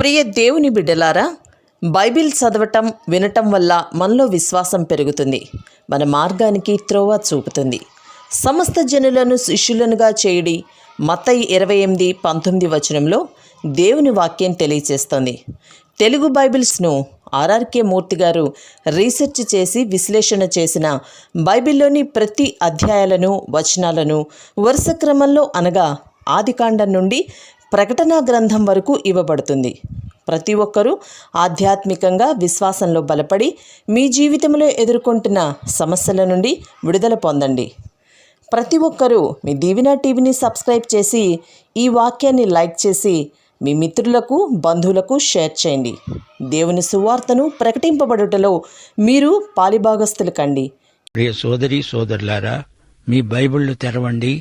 ప్రియ దేవుని బిడ్డలారా, బైబిల్ చదవటం వినటం వల్ల మనలో విశ్వాసం పెరుగుతుంది. మన మార్గానికి త్రోవ చూపుతుంది. సమస్త జనులను శిష్యులనుగా చేయుడి మత్తయి 28:19 వచనంలో దేవుని వాక్యం తెలియచేస్తోంది. తెలుగు బైబిల్స్ను ఆర్ఆర్కే మూర్తి గారు రీసెర్చ్ చేసి విశ్లేషణ చేసిన బైబిల్లోని ప్రతి అధ్యాయాలను వచనాలను వరుస క్రమంలో అనగా ఆదికాండం నుండి ప్రకటనా గ్రంథం వరకు ఇవ్వబడుతుంది. ప్రతి ఒక్కరూ ఆధ్యాత్మికంగా విశ్వాసంలో బలపడి మీ జీవితంలో ఎదుర్కొంటున్న సమస్యల నుండి విడుదల పొందండి. ప్రతి ఒక్కరూ మీ దీవెన టీవీని సబ్స్క్రైబ్ చేసి ఈ వాక్యాన్ని లైక్ చేసి మీ మిత్రులకు బంధువులకు షేర్ చేయండి. దేవుని సువార్తను ప్రకటింపబడుటలో మీరు పాలిభాగస్తులు కండి. ప్రియ సోదరి సోదరులారా, మీ బైబిళ్లు తెరవండి.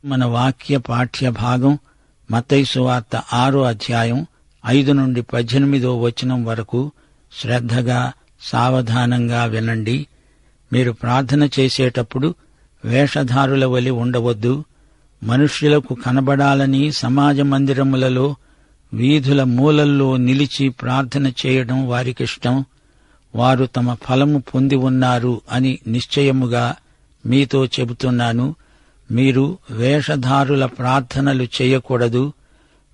మన వాక్య పాఠ్య భాగం మత్తయి సువార్త 6వ అధ్యాయం 5 నుండి 18వ వచనం వరకు శ్రద్ధగా సావధానంగా వినండి. మీరు ప్రార్థన చేసేటప్పుడు వేషధారుల వలె ఉండవద్దు. మనుష్యులకు కనబడాలని సమాజ మందిరములలో వీధుల మూలల్లో నిలిచి ప్రార్థన చేయడం వారికిష్టం. వారు తమ ఫలము పొంది ఉన్నారు అని నిశ్చయముగా మీతో చెబుతున్నాను. మీరు వేషధారుల ప్రార్థనలు చేయకూడదు.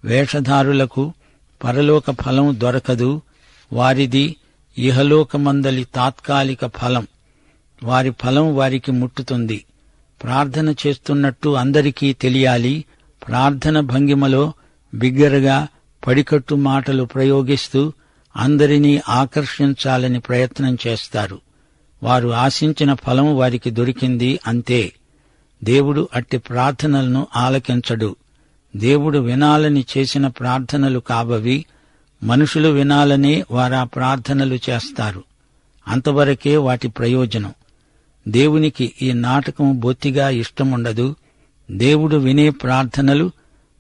వేషధారులకు పరలోక ఫలం దొరకదు. వారిది ఇహలోకమందలి తాత్కాలిక ఫలం. వారి ఫలం వారికి ముట్టుతుంది. ప్రార్థన చేస్తున్నట్టు అందరికీ తెలియాలి. ప్రార్థన భంగిమలో బిగ్గరగా పడికట్టు మాటలు ప్రయోగిస్తూ అందరినీ ఆకర్షించాలని ప్రయత్నం చేస్తారు. వారు ఆశించిన ఫలం వారికి దొరికింది, అంతే. దేవుడు అట్టి ప్రార్థనలను ఆలకించడు. దేవుడు వినాలని చేసిన ప్రార్థనలు కాబవి. మనుషులు వినాలనే వారా ప్రార్థనలు చేస్తారు. అంతవరకే వాటి ప్రయోజనం. దేవునికి ఈ నాటకం బొత్తిగా ఇష్టముండదు. దేవుడు వినే ప్రార్థనలు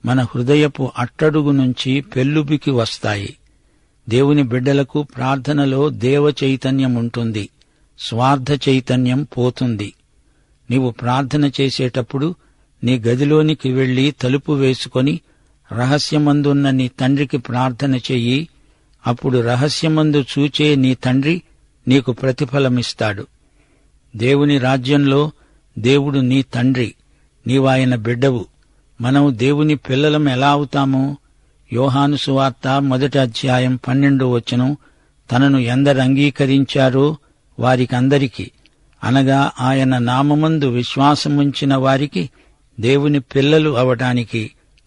మన హృదయపు అట్టడుగు నుంచి పెల్లుబికి వస్తాయి. దేవుని బిడ్డలకు ప్రార్థనలో దేవ చైతన్యం ఉంటుంది. స్వార్థ చైతన్యం పోతుంది. నీవు ప్రార్థన చేసేటప్పుడు నీ గదిలోనికి వెళ్లి తలుపు వేసుకొని రహస్యమందున్న నీ తండ్రికి ప్రార్థన చెయ్యి. అప్పుడు రహస్యమందు చూచే నీ తండ్రి నీకు ప్రతిఫలమిస్తాడు. దేవుని రాజ్యంలో దేవుడు నీ తండ్రి, నీవాయన బిడ్డవు. మనం దేవుని పిల్లలం ఎలా అవుతాము? యోహాను సువార్త 1వ అధ్యాయం 12వ వచనం, తనను ఎందరు అంగీకరించారో వారికందరికీ, అనగా ఆయన నామమందు విశ్వాసముంచిన వారికి దేవుని పిల్లలు అవడానికి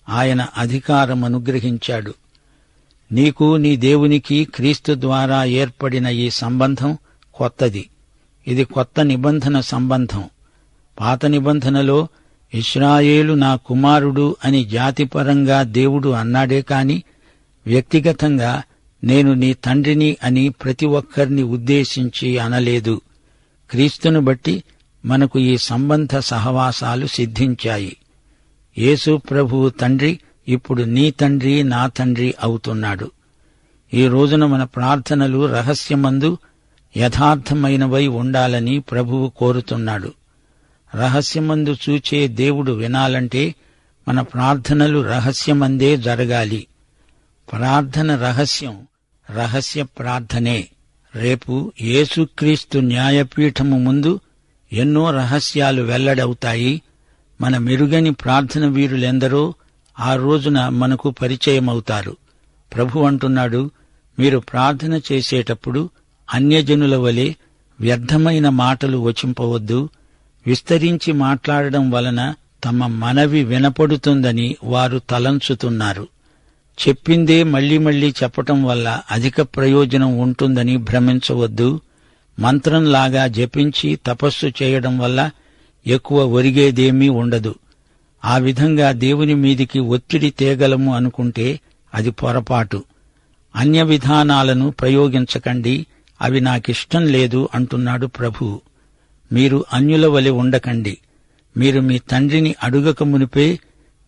ఆయన అధికారం అనుగ్రహించాడు. నీకు నీ దేవునికి క్రీస్తు ద్వారా ఏర్పడిన ఈ సంబంధం కొత్తది. ఇది కొత్త నిబంధన సంబంధం. పాత నిబంధనలో ఇశ్రాయేలు నా కుమారుడు అని జాతిపరంగా దేవుడు అన్నాడే కాని వ్యక్తిగతంగా నేను నీ తండ్రిని అని ప్రతి ఒక్కరిని ఉద్దేశించి అనలేదు. క్రీస్తును బట్టి మనకు ఈ సంబంధ సహవాసాలు సిద్ధించాయి. యేసు ప్రభువు తండ్రి ఇప్పుడు నీ తండ్రి, నా తండ్రి అవుతున్నాడు. ఈ రోజున మన ప్రార్థనలు రహస్యమందు యథార్థమైనవై ఉండాలని ప్రభువు కోరుతున్నాడు. రహస్యమందు చూచే దేవుడు వినాలంటే మన ప్రార్థనలు రహస్యమందే జరగాలి. ప్రార్థన రహస్యం, రహస్య ప్రార్థనే. రేపు యేసుక్రీస్తు న్యాయపీఠము ముందు ఎన్నో రహస్యాలు వెల్లడవుతాయి. మన మెరుగని ప్రార్థన వీరులెందరో ఆ రోజున మనకు పరిచయమవుతారు. ప్రభు అంటున్నాడు, మీరు ప్రార్థన చేసేటప్పుడు అన్యజనుల వలె వ్యర్థమైన మాటలు వచింపవద్దు. విస్తరించి మాట్లాడడం వలన తమ మనవి వినపడుతుందని వారు తలంచుతున్నారు. చెప్పిందే మళ్లీ మళ్లీ చెప్పటం వల్ల అధిక ప్రయోజనం ఉంటుందని భ్రమించవద్దు. మంత్రంలాగా జపించి తపస్సు చేయడం వల్ల ఎక్కువ ఒరిగేదేమీ ఉండదు. ఆ విధంగా దేవుని మీదికి ఒత్తిడి తేగలము అనుకుంటే అది పొరపాటు. అన్య విధానాలను ప్రయోగించకండి, అవి నాకిష్టం లేదు అంటున్నాడు ప్రభువు. మీరు అన్యుల వలె ఉండకండి. మీరు మీ తండ్రిని అడుగక మునిపే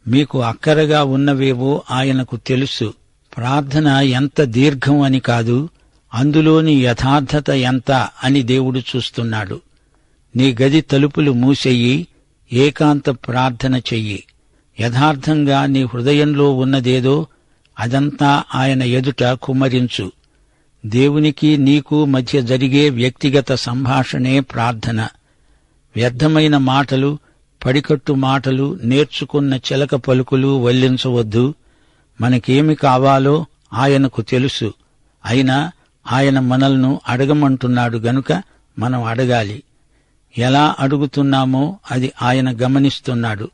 మీకు అక్కరగా ఉన్నవేవో ఆయనకు తెలుసు. ప్రార్థన ఎంత దీర్ఘం అని కాదు, అందులోని యథార్థత ఎంత అని దేవుడు చూస్తున్నాడు. నీ గది తలుపులు మూసెయ్యి, ఏకాంత ప్రార్థన చెయ్యి. యథార్థంగా నీ హృదయంలో ఉన్నదేదో అదంతా ఆయన ఎదుట కుమ్మరించు. దేవునికి నీకు మధ్య జరిగే వ్యక్తిగత సంభాషణే ప్రార్థన. వ్యర్థమైన మాటలు, పడికట్టు మాటలు, నేర్చుకున్న చిలక పలుకులు వల్లించవద్దు. మనకేమి కావాలో ఆయనకు తెలుసు. అయినా ఆయన మనల్ని అడగమంటున్నాడు గనుక మనం అడగాలి. ఎలా అడుగుతున్నామో అది ఆయన గమనిస్తున్నాడు.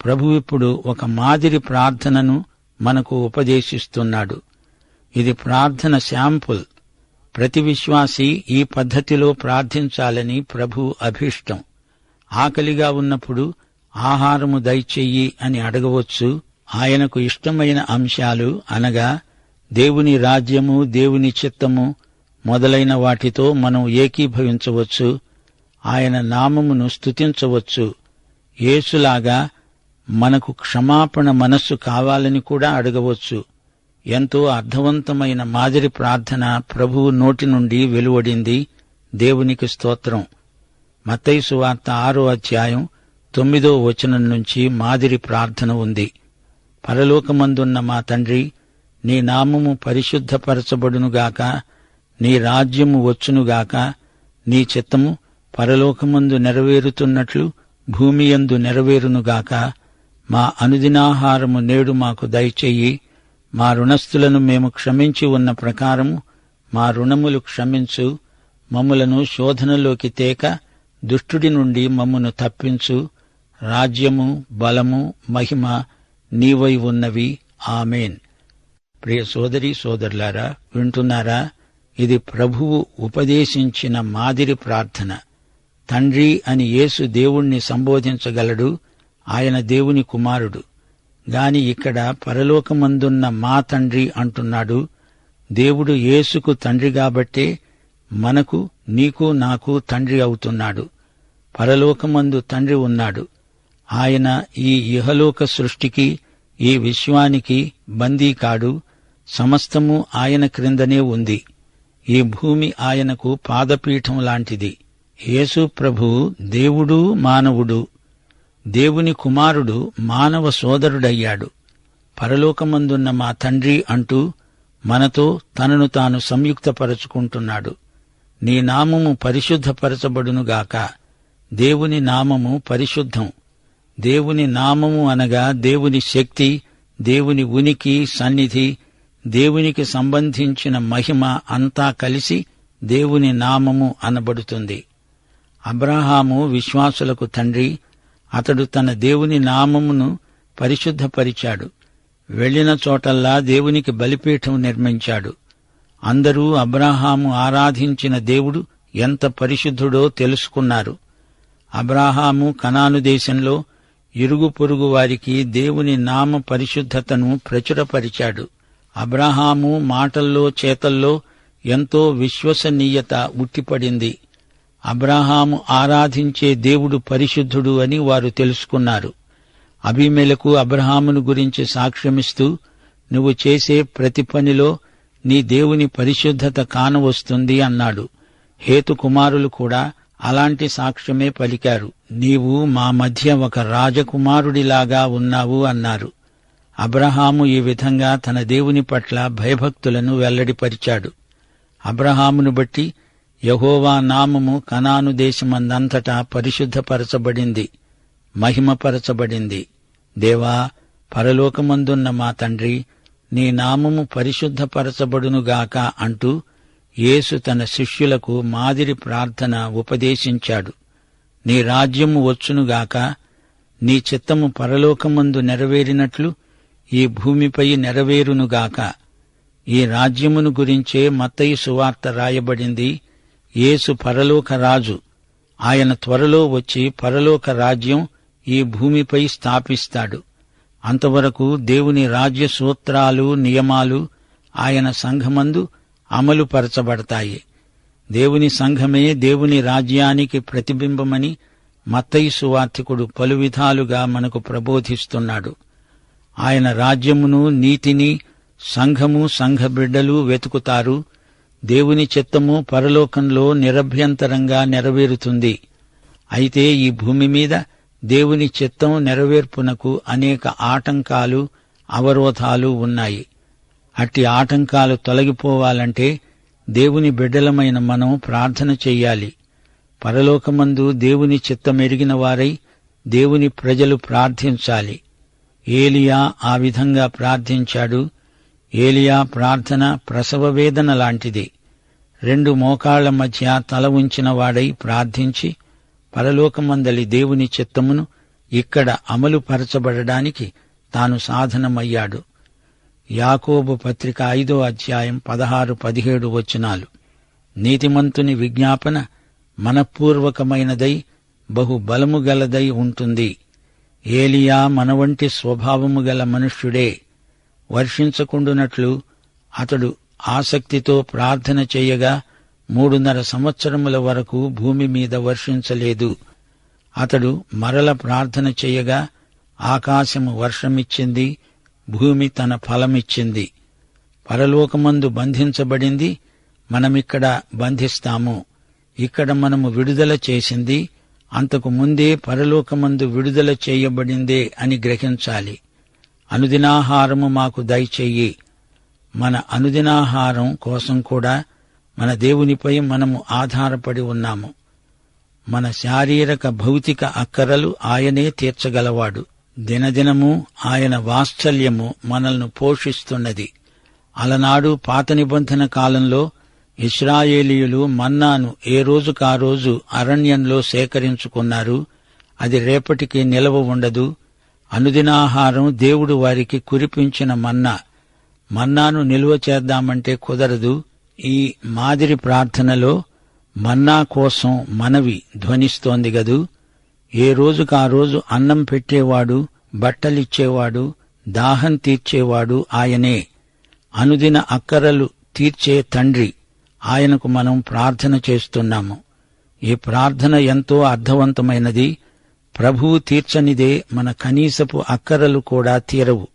ప్రభువు ఇప్పుడు ఒక మాదిరి ప్రార్థనను మనకు ఉపదేశిస్తున్నాడు. ఇది ప్రార్థన శాంపుల్. ప్రతి విశ్వాసి ఈ పద్ధతిలో ప్రార్థించాలని ప్రభు అభీష్టం. ఆకలిగా ఉన్నప్పుడు ఆహారము దయచెయ్యి అని అడగవచ్చు. ఆయనకు ఇష్టమైన అంశాలు అనగా దేవుని రాజ్యము, దేవుని చిత్తము మొదలైన వాటితో మనం ఏకీభవించవచ్చు. ఆయన నామమును స్తుతించవచ్చు. యేసులాగా మనకు క్షమాపణ మనస్సు కావాలని కూడా అడగవచ్చు. ఎంతో అర్థవంతమైన మాదిరి ప్రార్థన ప్రభువు నోటి నుండి వెలువడింది. దేవునికి స్తోత్రం. మత్తయి సువార్త 6వ అధ్యాయం 9వ వచనం నుంచి మాదిరి ప్రార్థన ఉంది. పరలోకమందున్న మా తండ్రి, నీ నామము పరిశుద్ధపరచబడునుగాక, నీ రాజ్యము వచ్చునుగాక, నీ చిత్తము పరలోకమందు నెరవేరుతున్నట్లు భూమియందు నెరవేరునుగాక. మా అనుదినాహారము నేడు మాకు దయచెయ్యి. మా రుణస్థులను మేము క్షమించి ఉన్న ప్రకారము మా రుణములు క్షమించు. మమ్ములను శోధనలోకి తేక దుష్టుడి నుండి మమ్మును తప్పించు. రాజ్యము, బలము, మహిమ నీవై ఉన్నవి. ఆమేన్. ప్రియ సోదరీ సోదరులారా, వింటున్నారా? ఇది ప్రభువు ఉపదేశించిన మాదిరి ప్రార్థన. తండ్రి అని యేసు దేవుణ్ణి సంబోధించగలడు. ఆయన దేవుని కుమారుడు. గాని ఇక్కడ పరలోకమందున్న మా తండ్రి అంటున్నాడు. దేవుడు యేసుకు తండ్రి కాబట్టే మనకు, నీకు, నాకు తండ్రి అవుతున్నాడు. పరలోకమందు తండ్రి ఉన్నాడు. ఆయన ఈ ఇహలోక సృష్టికి, ఈ విశ్వానికి బందీ కాడు. సమస్తము ఆయన క్రిందనే ఉంది. ఈ భూమి ఆయనకు పాదపీఠం లాంటిది. యేసు ప్రభు దేవుడు, మానవుడు. దేవుని కుమారుడు మానవ సోదరుడయ్యాడు. పరలోకమందున్న మా తండ్రి అంటూ మనతో తనను తాను సంయుక్తపరచుకుంటున్నాడు. నీ నామము పరిశుద్ధపరచబడునుగాక. దేవుని నామము పరిశుద్ధం. దేవుని నామము అనగా దేవుని శక్తి, దేవుని ఉనికి, సన్నిధి, దేవునికి సంబంధించిన మహిమ అంతా కలిసి దేవుని నామము అనబడుతుంది. అబ్రాహాము విశ్వాసులకు తండ్రి. అతడు తన దేవుని నామమును పరిశుద్ధపరిచాడు. వెళ్లిన చోటల్లా దేవునికి బలిపీఠం నిర్మించాడు. అందరూ అబ్రాహాము ఆరాధించిన దేవుడు ఎంత పరిశుద్ధుడో తెలుసుకున్నారు. అబ్రాహాము కనాను దేశంలో ఇరుగు పొరుగు వారికి దేవుని నామ పరిశుద్ధతను ప్రచురపరిచాడు. అబ్రాహాము మాటల్లో, చేతల్లో ఎంతో విశ్వసనీయత ఉట్టిపడింది. అబ్రాహాము ఆరాధించే దేవుడు పరిశుద్ధుడు అని వారు తెలుసుకున్నారు. అబీమెలెకు అబ్రాహామును గురించి సాక్ష్యమిస్తూ, నువ్వు చేసే ప్రతి పనిలో నీ దేవుని పరిశుద్ధత కానవస్తుంది అన్నాడు. హేతు కుమారులు కూడా అలాంటి సాక్ష్యమే పలికారు. నీవు మా మధ్య ఒక రాజకుమారుడిలాగా ఉన్నావు అన్నారు. అబ్రహాము ఈ విధంగా తన దేవుని పట్ల భయభక్తులను వెల్లడిపరిచాడు. అబ్రహామును బట్టి యెహోవా నామము కనాను దేశమందంతటా పరిశుద్ధపరచబడింది, మహిమపరచబడింది. దేవా, పరలోకమందున్న మా తండ్రి, నీ నామము పరిశుద్ధపరచబడునుగాక అంటూ యేసు తన శిష్యులకు మాదిరి ప్రార్థన ఉపదేశించాడు. నీ రాజ్యము వచ్చునుగాక, నీ చిత్తము పరలోకమందు నెరవేరినట్లు ఈ భూమిపై నెరవేరునుగాక. ఈ రాజ్యమును గురించే మత్తయి సువార్త రాయబడింది. యేసు పరలోక రాజు. ఆయన త్వరలో వచ్చి పరలోక రాజ్యం ఈ భూమిపై స్థాపిస్తాడు. అంతవరకు దేవుని రాజ్య సూత్రాలు, నియమాలు ఆయన సంఘమందు అమలుపరచబడతాయి. దేవుని సంఘమే దేవుని రాజ్యానికి ప్రతిబింబమని మత్తయి సువార్తికుడు పలు విధాలుగా మనకు ప్రబోధిస్తున్నాడు. ఆయన రాజ్యమును, నీతిని సంఘము, సంఘ బిడ్డలు వెతుకుతారు. దేవుని చిత్తము పరలోకంలో నిరభ్యంతరంగా నెరవేరుతుంది. అయితే ఈ భూమి మీద దేవుని చిత్తం నెరవేర్పునకు అనేక ఆటంకాలు, అవరోధాలు ఉన్నాయి. అట్టి ఆటంకాలు తొలగిపోవాలంటే దేవుని బిడ్డలమైన మనం ప్రార్థన చెయ్యాలి. పరలోకమందు దేవుని చిత్తమెరిగిన వారై దేవుని ప్రజలు ప్రార్థించాలి. ఏలియా ఆ విధంగా ప్రార్థించాడు. ఏలియా ప్రార్థన ప్రసవ వేదన లాంటిది. 2 మోకాళ్ల మధ్య తల ఉంచిన వాడై ప్రార్థించి పరలోకమందలి దేవుని చిత్తమును ఇక్కడ అమలుపరచబడడానికి తాను సాధనమయ్యాడు. యాకోబు పత్రిక 5వ అధ్యాయం 16-17 వచనాలు. నీతిమంతుని విజ్ఞాపన మనఃపూర్వకమైనదై బహు బలము గలదై ఉంటుంది. ఏలియా మనవంటి స్వభావము గల మనుష్యుడే. వర్షించకుండునట్లు అతడు ఆసక్తితో ప్రార్థన చేయగా 3.5 సంవత్సరముల వరకు భూమి మీద వర్షించలేదు. అతడు మరల ప్రార్థన చేయగా ఆకాశము వర్షమిచ్చింది, భూమి తన ఫలమిచ్చింది. పరలోకమందు బంధించబడింది మనమిక్కడ బంధిస్తాము. ఇక్కడ మనము విడుదల చేసింది అంతకు ముందే పరలోకమందు విడుదల చేయబడిందే అని గ్రహించాలి. అనుదినాహారము మాకు దయచెయ్యి. మన అనుదినాహారం కోసం కూడా మన దేవునిపై మనము ఆధారపడి ఉన్నాము. మన శారీరక భౌతిక అక్కరలు ఆయనే తీర్చగలవాడు. దినదినము ఆయన వాత్సల్యము మనల్ని పోషిస్తున్నది. అలనాడు పాత నిబంధన కాలంలో ఇశ్రాయేలీయులు మన్నాను ఏ రోజుకారోజు అరణ్యంలో సేకరించుకున్నారు. అది రేపటికి నిలవ ఉండదు. అనుదినాహారం దేవుడు వారికి కురిపించిన మన్నాను నిల్వ చేద్దామంటే కుదరదు. ఈ మాదిరి ప్రార్థనలో మన్నా కోసం మనవి ధ్వనిస్తోంది గదూ. ఏ రోజుకారోజు అన్నం పెట్టేవాడు, బట్టలిచ్చేవాడు, దాహం తీర్చేవాడు ఆయనే. అనుదిన అక్కరలు తీర్చే తండ్రి ఆయనకు మనం ప్రార్థన చేస్తున్నాము. ఈ ప్రార్థన ఎంతో అర్థవంతమైనది. ప్రభువు తీర్చనిదే మన కనీసపు అక్కరలు కూడా తీరవు.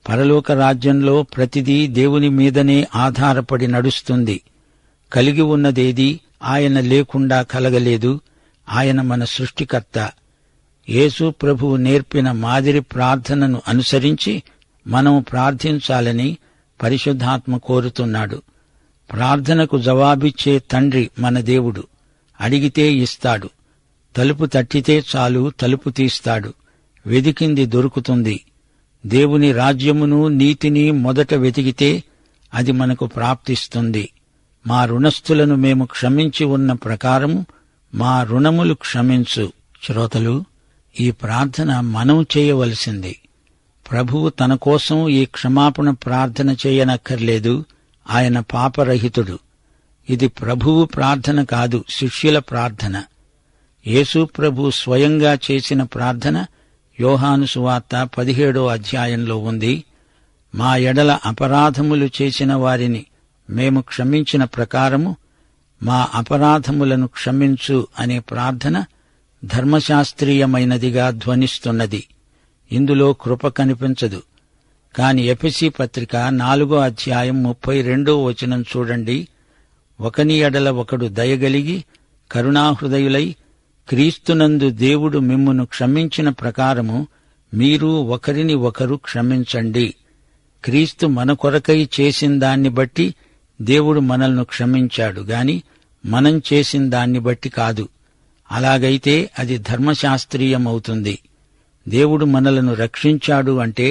పరలోక రాజ్యంలో ప్రతిదీ దేవుని మీదనే ఆధారపడి నడుస్తుంది. కలిగి ఉన్నదేదీ ఆయన లేకుండా కలగలేదు. ఆయన మన సృష్టికర్త. యేసు ప్రభువు నేర్పిన మాదిరి ప్రార్థనను అనుసరించి మనం ప్రార్థించాలని పరిశుద్ధాత్మ కోరుతున్నాడు. ప్రార్థనకు జవాబిచ్చే తండ్రి మన దేవుడు. అడిగితే ఇస్తాడు. తలుపు తట్టితే చాలు తలుపు తీస్తాడు. వెదికింది దొరుకుతుంది. దేవుని రాజ్యమును నీతిని మొదట వెతికితే అది మనకు ప్రాప్తిస్తుంది. మా రుణస్థులను మేము క్షమించి ఉన్న ప్రకారము మా రుణములు క్షమించు. శ్రోతలు, ఈ ప్రార్థన మనం చేయవలసింది. ప్రభువు తన కోసం ఈ క్షమాపణ ప్రార్థన చేయనక్కర్లేదు. ఆయన పాపరహితుడు. ఇది ప్రభువు ప్రార్థన కాదు, శిష్యుల ప్రార్థన. యేసు ప్రభు స్వయంగా చేసిన ప్రార్థన యోహాను సువార్త 17వ అధ్యాయంలో ఉంది. మా ఎడల అపరాధములు చేసిన వారిని మేము క్షమించిన ప్రకారము మా అపరాధములను క్షమించు అనే ప్రార్థన ధర్మశాస్త్రీయమైనదిగా ధ్వనిస్తున్నది. ఇందులో కృప కనిపించదు. కాని ఎఫెసీ పత్రిక 4వ అధ్యాయం 32వ వచనం చూడండి. ఒకని ఎడల ఒకడు దయగలిగి కరుణాహృదయులై క్రీస్తునందు దేవుడు మిమ్మును క్షమించిన ప్రకారము మీరు ఒకరిని ఒకరు క్షమించండి. క్రీస్తు మన కొరకై చేసిందాన్ని బట్టి దేవుడు మనల్ని క్షమించాడు గాని మనం చేసిందాన్ని బట్టి కాదు. అలాగైతే అది ధర్మశాస్త్రీయమవుతుంది. దేవుడు మనలను రక్షించాడు అంటే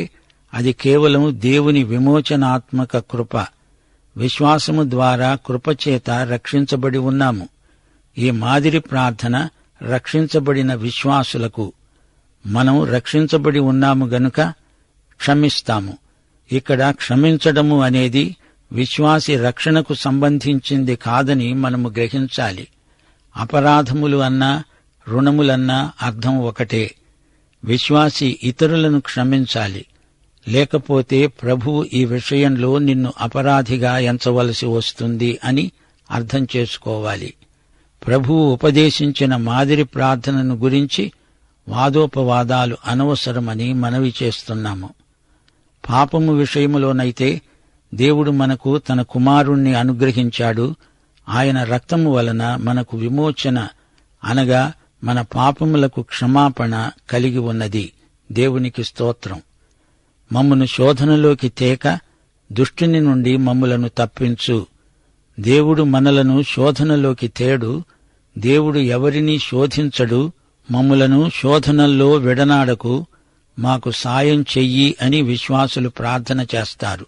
అది కేవలం దేవుని విమోచనాత్మక కృప. విశ్వాసము ద్వారా కృపచేత రక్షించబడి ఉన్నాము. ఈ మాదిరి ప్రార్థన రక్షించబడిన విశ్వాసులకు. మనం రక్షించబడి ఉన్నాము గనుక క్షమిస్తాము. ఇక్కడ క్షమించడము అనేది విశ్వాసి రక్షణకు సంబంధించింది కాదని మనము గ్రహించాలి. అపరాధములు అన్నా రుణములన్నా అర్థం ఒకటే. విశ్వాసి ఇతరులను క్షమించాలి. లేకపోతే ప్రభువు ఈ విషయంలో నిన్ను అపరాధిగా ఎంచవలసి వస్తుంది అని అర్థం చేసుకోవాలి. ప్రభువు ఉపదేశించిన మాదిరి ప్రార్థనను గురించి వాదోపవాదాలు అనవసరమని మనవి చేస్తున్నాము. పాపము విషయములోనైతే దేవుడు మనకు తన కుమారుణ్ణి అనుగ్రహించాడు. ఆయన రక్తము వలన మనకు విమోచన అనగా మన పాపములకు క్షమాపణ కలిగి ఉన్నది. దేవునికి స్తోత్రం. మమ్మను శోధనలోకి తేక దుష్టుని నుండి మమ్ములను తప్పించు. దేవుడు మనలను శోధనలోకి తేడు. దేవుడు ఎవరినీ శోధించడు. మమ్ములను శోధనల్లో విడనాడకు, మాకు సాయం చెయ్యి అని విశ్వాసులు ప్రార్థన చేస్తారు.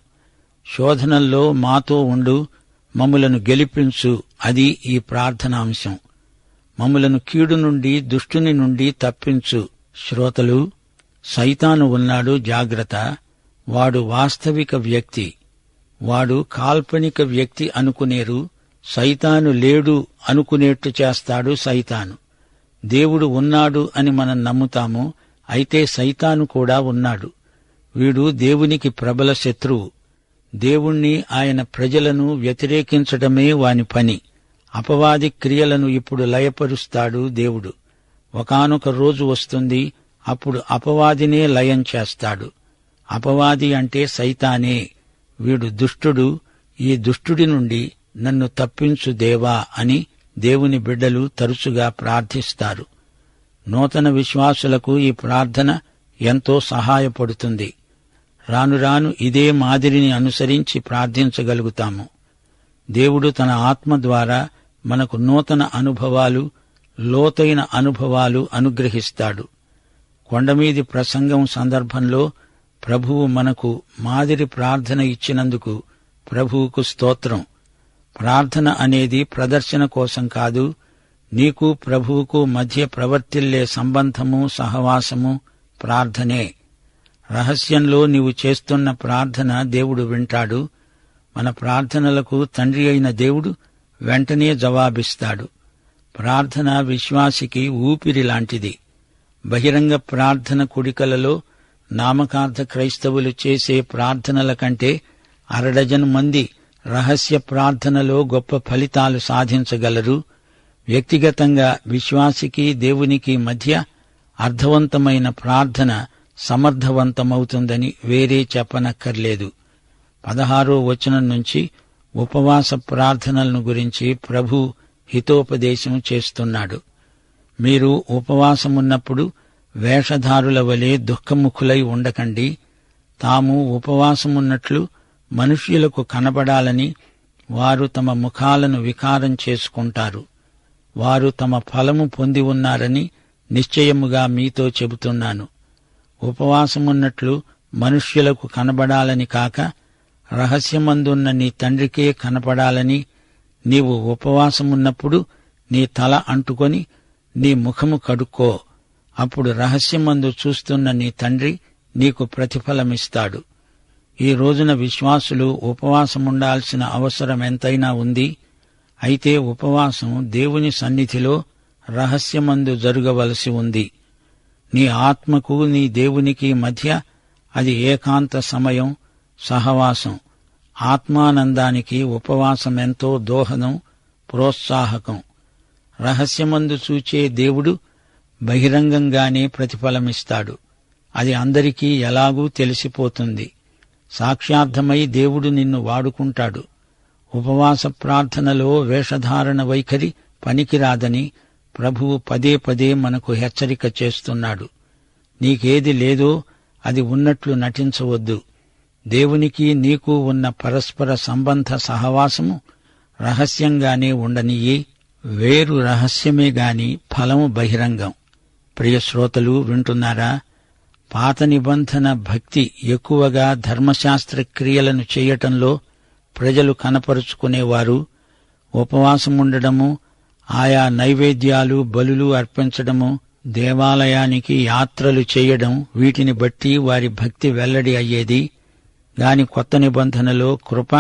శోధనల్లో మాతో ఉండు, మమ్ములను గెలిపించు, అది ఈ ప్రార్థనాంశం. మమ్ములను కీడు నుండి, దుష్టుని నుండి తప్పించు. శ్రోతలు, సైతాను ఉన్నాడు, జాగ్రత్త. వాడు వాస్తవిక వ్యక్తి. వాడు కాల్పనిక వ్యక్తి అనుకునేరు. సైతాను లేడు అనుకునేట్టు చేస్తాడు సైతాను. దేవుడు ఉన్నాడు అని మనం నమ్ముతాము, అయితే సైతాను కూడా ఉన్నాడు. వీడు దేవునికి ప్రబల శత్రువు. దేవుణ్ణి, ఆయన ప్రజలను వ్యతిరేకించడమే వాని పని. అపవాది క్రియలను ఇప్పుడు లయపరుస్తాడు దేవుడు. ఒకానొక రోజు వస్తుంది, అప్పుడు అపవాదినే లయం చేస్తాడు. అపవాది అంటే సైతానే. వీడు దుష్టుడు. ఈ దుష్టుడి నుండి నన్ను తప్పించు దేవా అని దేవుని బిడ్డలు తరచుగా ప్రార్థిస్తారు. నూతన విశ్వాసులకు ఈ ప్రార్థన ఎంతో సహాయపడుతుంది. రాను రాను ఇదే మాదిరిని అనుసరించి ప్రార్థించగలుగుతాము. దేవుడు తన ఆత్మ ద్వారా మనకు నూతన అనుభవాలు, లోతైన అనుభవాలు అనుగ్రహిస్తాడు. కొండమీది ప్రసంగం సందర్భంలో ప్రభువు మనకు మాదిరి ప్రార్థన ఇచ్చినందుకు ప్రభువుకు స్తోత్రం. ప్రార్థన అనేది ప్రదర్శన కోసం కాదు, నీకు ప్రభువుకు మధ్య ప్రవర్తిల్లే సంబంధము, సహవాసము ప్రార్థనే. రహస్యంలో నీవు చేస్తున్న ప్రార్థన దేవుడు వింటాడు. మన ప్రార్థనలకు తండ్రి అయిన దేవుడు వెంటనే జవాబిస్తాడు. ప్రార్థన విశ్వాసికి ఊపిరి లాంటిది. బహిరంగ ప్రార్థన కుడికలలో నామకార్థ క్రైస్తవులు చేసే ప్రార్థనల కంటే 6 మంది రహస్య ప్రార్థనలో గొప్ప ఫలితాలు సాధించగలరు. వ్యక్తిగతంగా విశ్వాసికి దేవునికి మధ్య అర్థవంతమైన ప్రార్థన సమర్థవంతమవుతుందని వేరే చెప్పనక్కర్లేదు. 16వ వచనం నుంచి ఉపవాస ప్రార్థనలను గురించి ప్రభు హితోపదేశం చేస్తున్నాడు. మీరు ఉపవాసమున్నప్పుడు వేషధారుల వలె దుఃఖముఖులై ఉండకండి. తాము ఉపవాసమున్నట్లు మనుష్యులకు కనబడాలని వారు తమ ముఖాలను వికారం చేసుకుంటారు. వారు తమ ఫలము పొంది ఉన్నారని నిశ్చయముగా మీతో చెబుతున్నాను. ఉపవాసమున్నట్లు మనుష్యులకు కనబడాలని కాక రహస్యమందున్న నీ తండ్రికే కనపడాలని నీవు ఉపవాసమున్నప్పుడు నీ తల అంటుకొని నీ ముఖము కడుక్కో. అప్పుడు రహస్యమందు చూస్తున్న నీ తండ్రి నీకు ప్రతిఫలమిస్తాడు. ఈ రోజున విశ్వాసులు ఉపవాసముండాల్సిన అవసరం ఎంతైనా ఉంది. అయితే ఉపవాసం దేవుని సన్నిధిలో రహస్యమందు జరగవలసి ఉంది. నీ ఆత్మకు నీ దేవునికి మధ్య అది ఏకాంత సమయం, సహవాసం. ఆత్మానందానికి ఉపవాసమెంతో దోహదం, ప్రోత్సాహకం. రహస్యమందు చూచే దేవుడు బహిరంగంగానే ప్రతిఫలమిస్తాడు. అది అందరికీ ఎలాగూ తెలిసిపోతుంది. సాక్ష్యార్థమై దేవుడు నిన్ను వాడుకుంటాడు. ఉపవాస ప్రార్థనలో వేషధారణ వైఖరి పనికిరాదని ప్రభువు పదే పదే మనకు హెచ్చరిక చేస్తున్నాడు. నీకేది లేదో అది ఉన్నట్లు నటించవద్దు. దేవునికి నీకు ఉన్న పరస్పర సంబంధ సహవాసము రహస్యంగానే ఉండనియ్యి. వేరు రహస్యమే గాని ఫలము బహిరంగం. ప్రియ శ్రోతలు వింటున్నారా? పాత నిబంధన భక్తి ఎక్కువగా ధర్మశాస్త్ర క్రియలను చేయటంలో ప్రజలు కనపరుచుకునేవారు. ఉపవాసముండడము, ఆయా నైవేద్యాలు, బలులు అర్పించడము, దేవాలయానికి యాత్రలు చేయడం, వీటిని బట్టి వారి భక్తి వెల్లడి అయ్యేది. గాని కొత్త నిబంధనలో కృప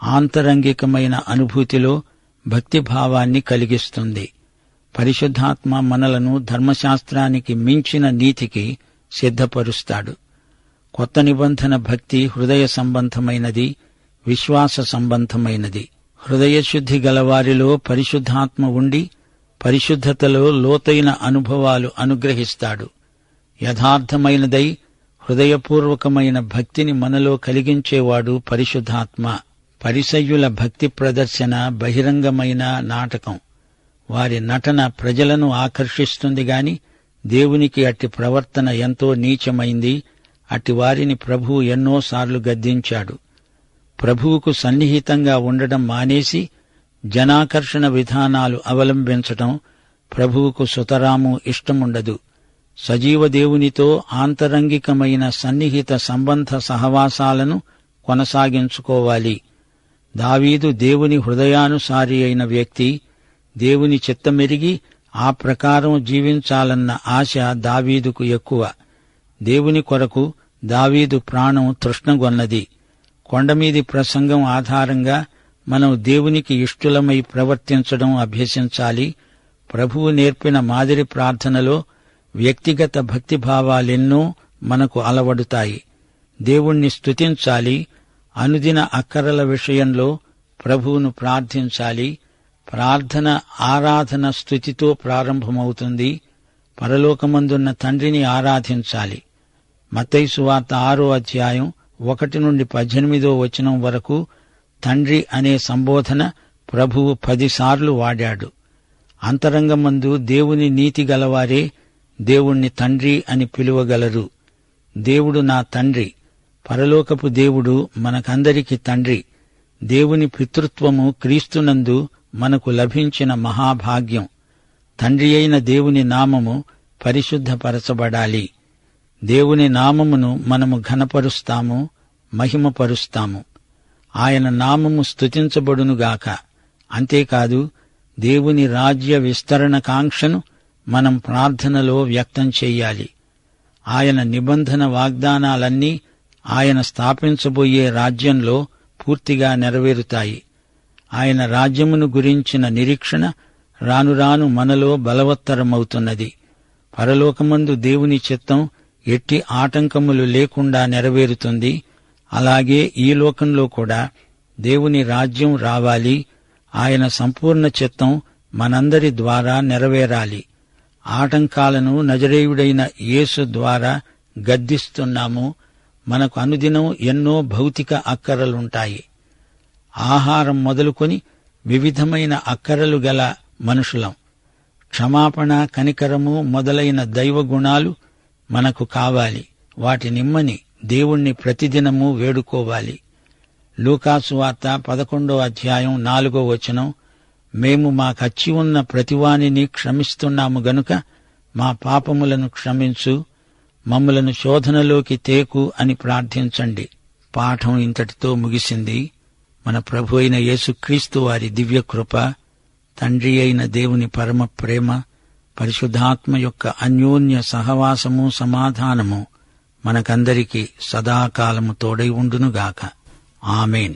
ఆంతరంగికమైన అనుభూతిలో భక్తిభావాన్ని కలిగిస్తుంది. పరిశుద్ధాత్మ మనలను ధర్మశాస్త్రానికి మించిన నీతికి సిద్ధపరుస్తాడు. కొత్త నిబంధన భక్తి హృదయ సంబంధమైనది, విశ్వాస సంబంధమైనది. హృదయశుద్ధి గలవారిలో పరిశుద్ధాత్మ ఉండి పరిశుద్ధతలో లోతైన అనుభవాలు అనుగ్రహిస్తాడు. యథార్థమైనదై హృదయపూర్వకమైన భక్తిని మనలో కలిగించేవాడు పరిశుద్ధాత్మ. పరిసయ్యుల భక్తి ప్రదర్శన బహిరంగమైన నాటకం. వారి నటన ప్రజలను ఆకర్షిస్తుంది గాని దేవునికి అట్టి ప్రవర్తన ఎంతో నీచమైంది. అట్టి వారిని ప్రభువు ఎన్నోసార్లు గద్దించాడు. ప్రభువుకు సన్నిహితంగా ఉండడం మానేసి జనాకర్షణ విధానాలు అవలంబించటం ప్రభువుకు సుతరాము ఇష్టముండదు. సజీవ దేవునితో ఆంతరంగికమైన సన్నిహిత సంబంధ సహవాసాలను కొనసాగించుకోవాలి. దావీదు దేవుని హృదయానుసారి అయిన వ్యక్తి. దేవుని చిత్తమెరిగి ఆ ప్రకారం జీవించాలన్న ఆశ దావీదుకు ఎక్కువ. దేవుని కొరకు దావీదు ప్రాణం తృష్ణగొన్నది. కొండమీది ప్రసంగం ఆధారంగా మనం దేవునికి ఇష్టులమై ప్రవర్తించడం అభ్యసించాలి. ప్రభువు నేర్పిన మాదిరి ప్రార్థనలో వ్యక్తిగత భక్తిభావాలెన్నో మనకు అలవడుతాయి. దేవుణ్ణి స్తుతించాలి. అనుదిన అక్కరల విషయంలో ప్రభువును ప్రార్థించాలి. ప్రార్థన ఆరాధన స్తుతితో ప్రారంభమవుతుంది. పరలోకమందున్న తండ్రిని ఆరాధించాలి. మత్తయి సువార్త 6వ అధ్యాయం 1-18 వరకు తండ్రి అనే సంబోధన ప్రభువు 10 సార్లు వాడాడు. అంతరంగమందు దేవుని నీతి గలవారే దేవుణ్ణి తండ్రి అని పిలువగలరు. దేవుడు నా తండ్రి. పరలోకపు దేవుడు మనకందరికి తండ్రి. దేవుని పితృత్వము క్రీస్తునందు మనకు లభించిన మహాభాగ్యం. తండ్రి అయిన దేవుని నామము పరిశుద్ధపరచబడాలి. దేవుని నామమును మనము ఘనపరుస్తాము, మహిమపరుస్తాము. ఆయన నామము స్తుతించబడునుగాక. అంతేకాదు, దేవుని రాజ్య విస్తరణ కాంక్షను మనం ప్రార్థనలో వ్యక్తం చెయ్యాలి. ఆయన నిబంధన వాగ్దానాలన్నీ ఆయన స్థాపించబోయే రాజ్యంలో పూర్తిగా నెరవేరుతాయి. ఆయన రాజ్యమును గురించిన నిరీక్షణ రానురాను మనలో బలవత్తరమవుతున్నది. పరలోకమందు దేవుని చిత్తం ఎట్టి ఆటంకములు లేకుండా నెరవేరుతుంది. అలాగే ఈ లోకంలో కూడా దేవుని రాజ్యం రావాలి. ఆయన సంపూర్ణ చిత్తం మనందరి ద్వారా నెరవేరాలి. ఆటంకాలను నజరేయుడైన యేసు ద్వారా గద్దిస్తున్నాము. మనకు అనుదినం ఎన్నో భౌతిక అక్కరలుంటాయి. ఆహారం మొదలుకొని వివిధమైన అక్కరలు గల మనుషులం. క్షమాపణ, కనికరము మొదలైన దైవ గుణాలు మనకు కావాలి. వాటి నిమ్మని దేవుణ్ణి ప్రతిదినము వేడుకోవాలి. లూకాసు వార్త 11వ అధ్యాయం 4వ వచనం, మేము మాకచ్చి ఉన్న ప్రతివానిని క్షమిస్తున్నాము గనుక మా పాపములను క్షమించు, మమ్ములను శోధనలోకి తేకు అని ప్రార్థించండి. పాఠం ఇంతటితో ముగిసింది. మన ప్రభు అయిన యేసుక్రీస్తు వారి దివ్యకృప, తండ్రి అయిన దేవుని పరమ ప్రేమ, పరిశుద్ధాత్మ యొక్క అన్యోన్య సహవాసము, సమాధానము మనకందరికీ సదాకాలము తోడై ఉండునుగాక. ఆమేన్.